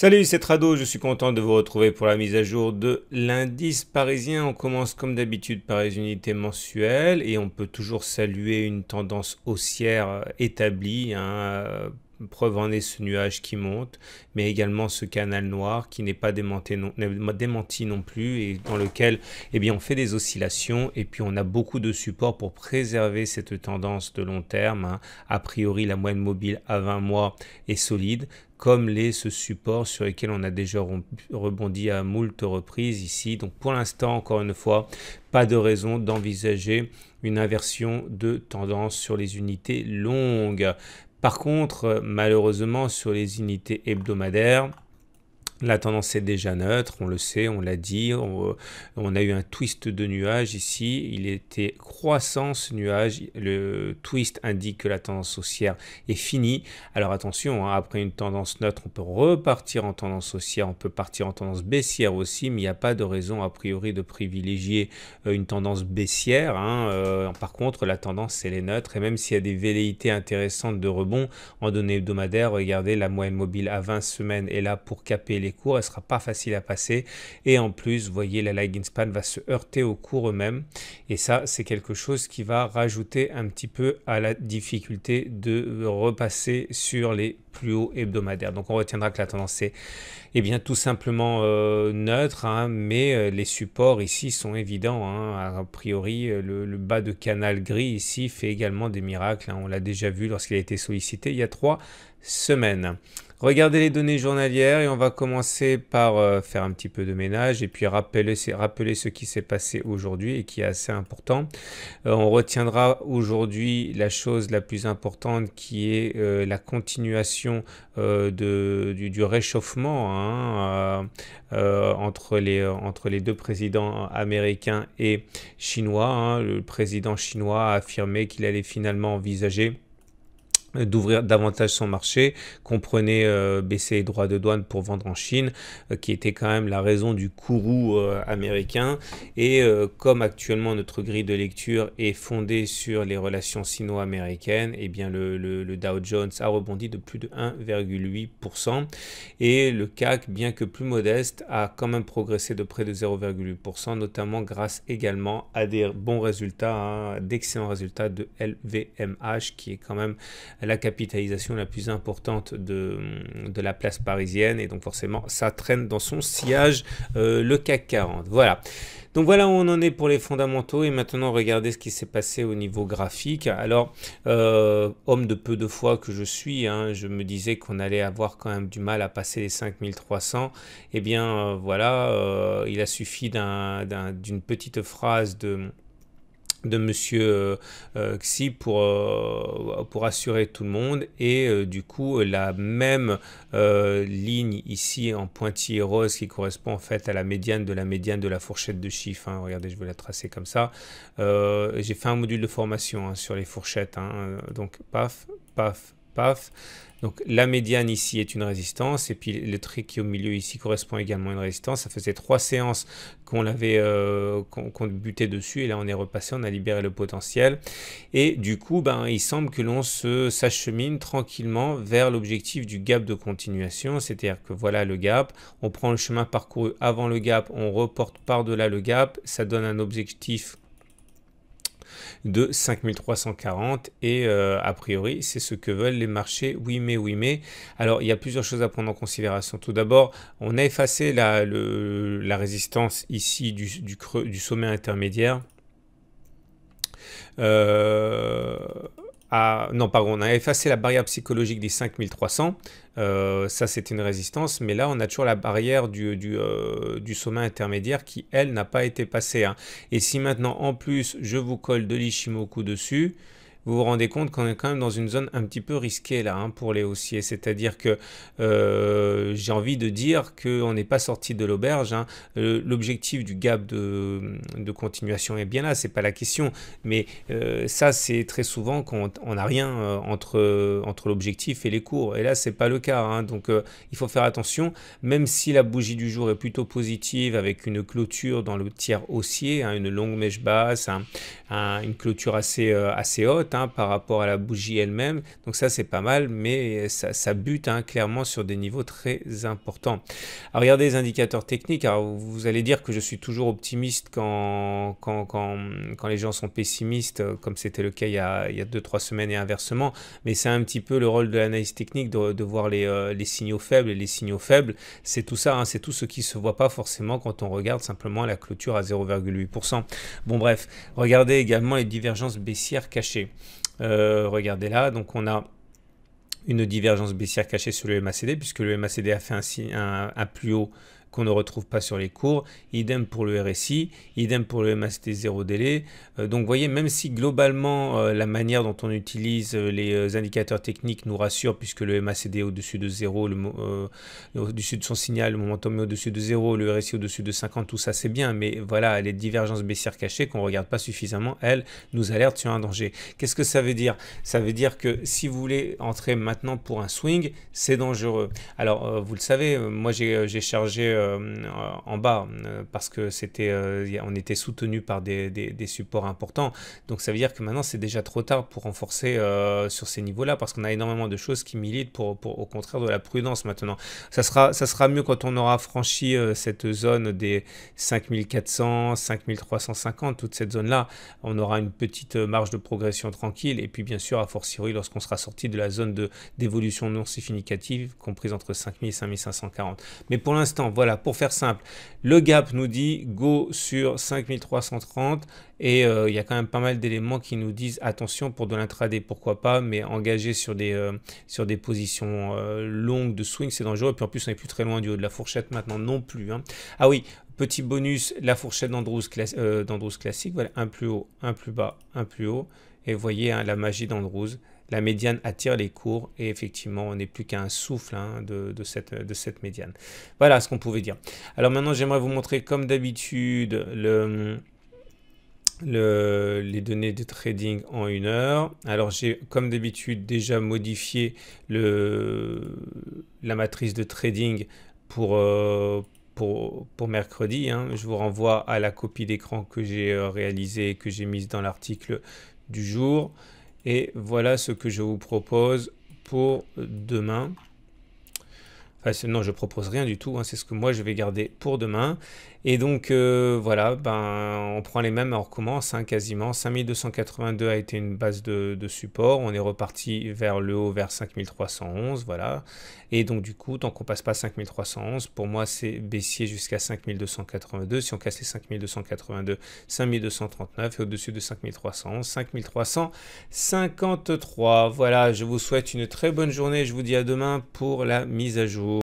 Salut, c'est Trado, je suis content de vous retrouver pour la mise à jour de l'indice parisien. On commence comme d'habitude par les unités mensuelles et on peut toujours saluer une tendance haussière établie, preuve en est ce nuage qui monte, mais également ce canal noir qui n'est pas démenti non plus et dans lequel on fait des oscillations et puis on a beaucoup de supports pour préserver cette tendance de long terme. A priori, la moyenne mobile à 20 mois est solide, comme ce support sur lequel on a déjà rebondi à moult reprises ici. Donc pour l'instant, encore une fois, pas de raison d'envisager une inversion de tendance sur les unités longues. Par contre, malheureusement, sur les unités hebdomadaires, la tendance est déjà neutre, on le sait, on l'a dit, on a eu un twist de nuage ici, il était croissant ce nuage, le twist indique que la tendance haussière est finie. Alors attention, après une tendance neutre, on peut repartir en tendance haussière, on peut partir en tendance baissière aussi, mais il n'y a pas de raison a priori de privilégier une tendance baissière. Par contre, la tendance elle est neutre et même s'il y a des velléités intéressantes de rebond en données hebdomadaires, regardez la moyenne mobile à 20 semaines est là pour caper les cours, elle sera pas facile à passer et en plus vous voyez la lagging span va se heurter aux cours eux-mêmes et ça c'est quelque chose qui va rajouter un petit peu à la difficulté de repasser sur les plus hauts hebdomadaires. Donc on retiendra que la tendance est tout simplement neutre, mais les supports ici sont évidents. A priori, le bas de canal gris ici fait également des miracles. On l'a déjà vu lorsqu'il a été sollicité il y a 3 semaines. Regardez les données journalières et on va commencer par faire un petit peu de ménage et puis rappeler ce qui s'est passé aujourd'hui et qui est assez important. On retiendra aujourd'hui la chose la plus importante qui est la continuation du réchauffement entre les deux présidents américains et chinois. Le président chinois a affirmé qu'il allait finalement envisager d'ouvrir davantage son marché, comprenait baisser les droits de douane pour vendre en Chine, qui était quand même la raison du courroux américain. Et comme actuellement notre grille de lecture est fondée sur les relations sino-américaines, le Dow Jones a rebondi de plus de 1,8%. Et le CAC, bien que plus modeste, a quand même progressé de près de 0,8%, notamment grâce également à des bons résultats, d'excellents résultats de LVMH, qui est quand même la capitalisation la plus importante de la place parisienne et donc forcément ça traîne dans son sillage le CAC 40. Voilà. Donc voilà où on en est pour les fondamentaux et maintenant regardez ce qui s'est passé au niveau graphique. Alors, homme de peu de foi que je suis, je me disais qu'on allait avoir quand même du mal à passer les 5300. Il a suffi d'une petite phrase de monsieur Xi pour assurer tout le monde et du coup la même ligne ici en pointillé rose qui correspond en fait à la médiane de la fourchette de chiffres. Regardez, je vais la tracer comme ça. J'ai fait un module de formation sur les fourchettes. Donc paf, paf, paf. Donc la médiane ici est une résistance et puis le trait qui est au milieu ici correspond également à une résistance. Ça faisait 3 séances qu'on butait dessus et là on est repassé, on a libéré le potentiel et du coup il semble que l'on s'achemine tranquillement vers l'objectif du gap de continuation, c'est-à-dire que voilà le gap, on prend le chemin parcouru avant le gap, on reporte par-delà le gap, ça donne un objectif de 5340 et a priori c'est ce que veulent les marchés. Oui mais alors il y a plusieurs choses à prendre en considération. Tout d'abord, on a effacé la résistance ici du sommet intermédiaire. On a effacé la barrière psychologique des 5300. Ça c'était une résistance, mais là on a toujours la barrière du sommet intermédiaire qui elle n'a pas été passée. Et si maintenant en plus je vous colle de l'Ichimoku dessus, vous vous rendez compte qu'on est quand même dans une zone un petit peu risquée là pour les haussiers, c'est-à-dire que j'ai envie de dire qu'on n'est pas sorti de l'auberge. L'objectif du gap de continuation est bien là, c'est pas la question, mais ça c'est très souvent quand on n'a rien entre l'objectif et les cours, et là c'est pas le cas. Donc il faut faire attention, même si la bougie du jour est plutôt positive avec une clôture dans le tiers haussier, une longue mèche basse, une clôture assez haute. droite hein, par rapport à la bougie elle-même. Donc ça, c'est pas mal, mais ça bute hein, clairement sur des niveaux très importants. Alors, regardez les indicateurs techniques. Alors, vous allez dire que je suis toujours optimiste quand les gens sont pessimistes, comme c'était le cas il y a 2-3 semaines et inversement. Mais c'est un petit peu le rôle de l'analyse technique de voir les signaux faibles. Et les signaux faibles, c'est tout ça, hein, c'est tout ce qui ne se voit pas forcément quand on regarde simplement la clôture à 0,8%. Bon bref, regardez également les divergences baissières cachées. Regardez là, donc on a une divergence baissière cachée sur le MACD, puisque le MACD a fait un plus haut qu'on ne retrouve pas sur les cours, idem pour le RSI, idem pour le MACD 0 délai. Donc vous voyez, même si globalement la manière dont on utilise les indicateurs techniques nous rassure, puisque le MACD est au-dessus de 0, au-dessus de son signal, le momentum est au-dessus de 0, le RSI au-dessus de 50, tout ça c'est bien, mais voilà, les divergences baissières cachées qu'on ne regarde pas suffisamment, elles nous alertent sur un danger. Qu'est-ce que ça veut dire? Ça veut dire que si vous voulez entrer maintenant pour un swing, c'est dangereux. Alors vous le savez, moi j'ai chargé en bas parce que on était soutenu par des supports importants, donc ça veut dire que maintenant c'est déjà trop tard pour renforcer sur ces niveaux là, parce qu'on a énormément de choses qui militent pour au contraire de la prudence. Maintenant ça sera mieux quand on aura franchi cette zone des 5400 5350, toute cette zone là on aura une petite marge de progression tranquille, et puis bien sûr a fortiori lorsqu'on sera sorti de la zone d'évolution non significative comprise entre 5000 et 5540. Mais pour l'instant, voilà, pour faire simple, le gap nous dit go sur 5330, et il y a quand même pas mal d'éléments qui nous disent attention pour de l'intraday, pourquoi pas, mais engager sur des positions longues de swing, c'est dangereux. Et puis en plus on n'est plus très loin du haut de la fourchette maintenant non plus, hein. Ah oui, petit bonus, la fourchette d'Andrews classique, voilà, un plus haut, un plus bas, un plus haut, et vous voyez hein, la magie d'Andrews. La médiane attire les cours, et effectivement on n'est plus qu'à un souffle hein, de cette médiane. Voilà ce qu'on pouvait dire. Alors maintenant j'aimerais vous montrer comme d'habitude les données de trading en 1 heure. Alors j'ai comme d'habitude déjà modifié la matrice de trading pour mercredi, hein. Je vous renvoie à la copie d'écran que j'ai réalisée et que j'ai mise dans l'article du jour. Et voilà ce que je vous propose pour demain. Enfin, non, je propose rien du tout, hein, c'est ce que moi je vais garder pour demain. Et donc voilà, on prend les mêmes et on recommence hein, quasiment. 5282 a été une base de support. On est reparti vers le haut, vers 5311, voilà. Et donc du coup, tant qu'on passe pas 5311, pour moi c'est baissier jusqu'à 5282. Si on casse les 5282, 5239, et au-dessus de 5311, 5353. Voilà, je vous souhaite une très bonne journée. Je vous dis à demain pour la mise à jour.